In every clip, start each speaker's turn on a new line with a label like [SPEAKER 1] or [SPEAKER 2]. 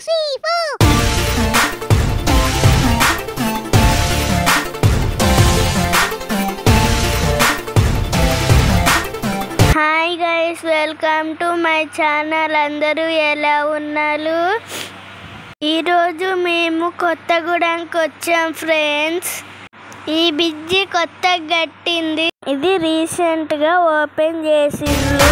[SPEAKER 1] 3, 4. Hi guys, welcome to my channel. అందరూ ఎలా ఉన్నారు? ఈరోజు మేము కొత్తగూడెంకి వచ్చాం ఫ్రెండ్స్. ఈ బ్రిడ్జి కొత్తగా కట్టింది. ఇది రీసెంట్గా ఓపెన్ చేసిండ్రు.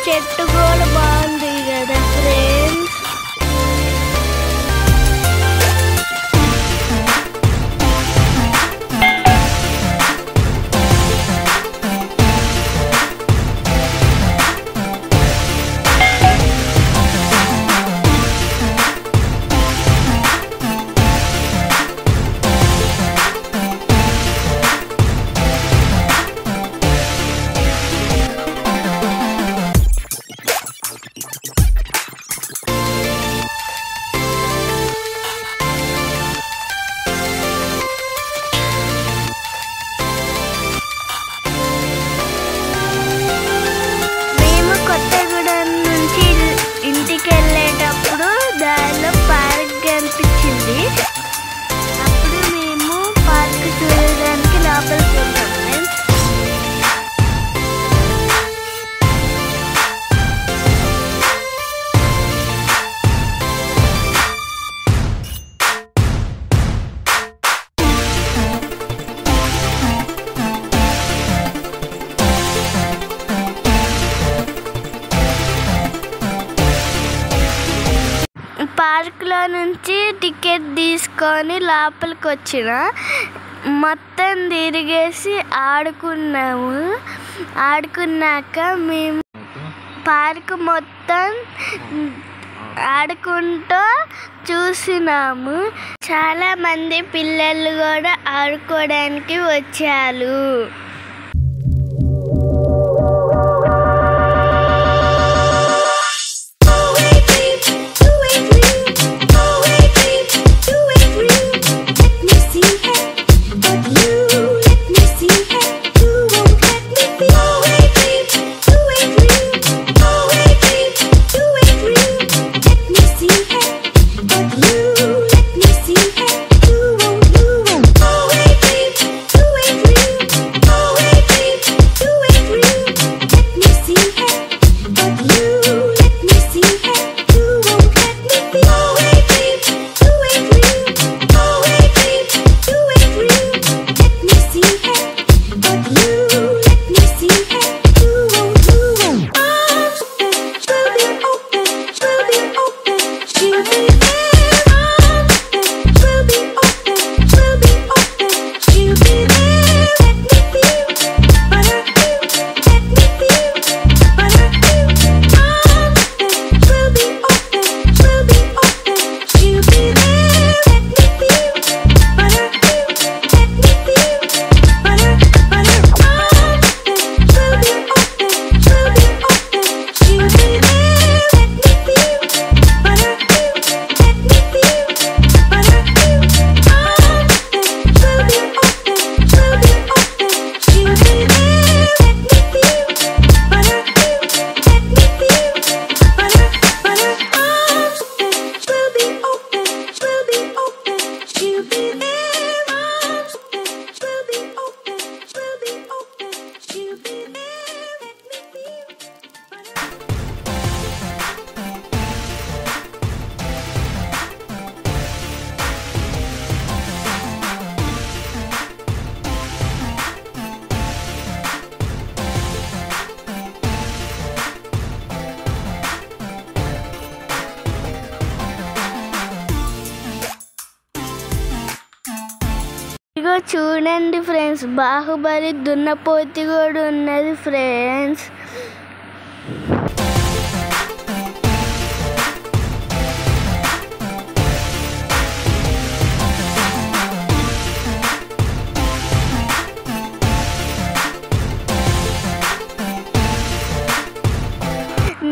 [SPEAKER 1] చెట్టు కూడా బాగుంది కదా ఫ్రెండ్స్. అప్పుడు మేము పార్క్ చూడడానికి లోపలికి వెళ్తాం ఫ్రెండ్స్. పార్కులో నుంచి టికెట్ తీసుకొని లోపలికి వచ్చిన మొత్తం తిరిగేసి ఆడుకున్నాము. ఆడుకున్నాక మేము పార్క్ మొత్తం ఆడుకుంటూ చూసినాము. చాలా మంది పిల్లలు కూడా ఆడుకోవడానికి వచ్చారు. ఇగో చూడండి ఫ్రెండ్స్, బాహుబలి దున్నపోతి కూడా ఉన్నది ఫ్రెండ్స్.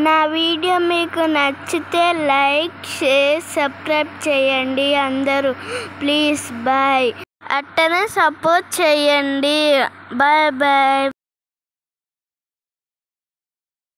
[SPEAKER 1] నా వీడియో మీకు నచ్చితే లైక్, షేర్, సబ్స్క్రైబ్ చేయండి అందరూ ప్లీజ్. బాయ్. అట్టనే సపోర్ట్ చేయండి. Bye bye.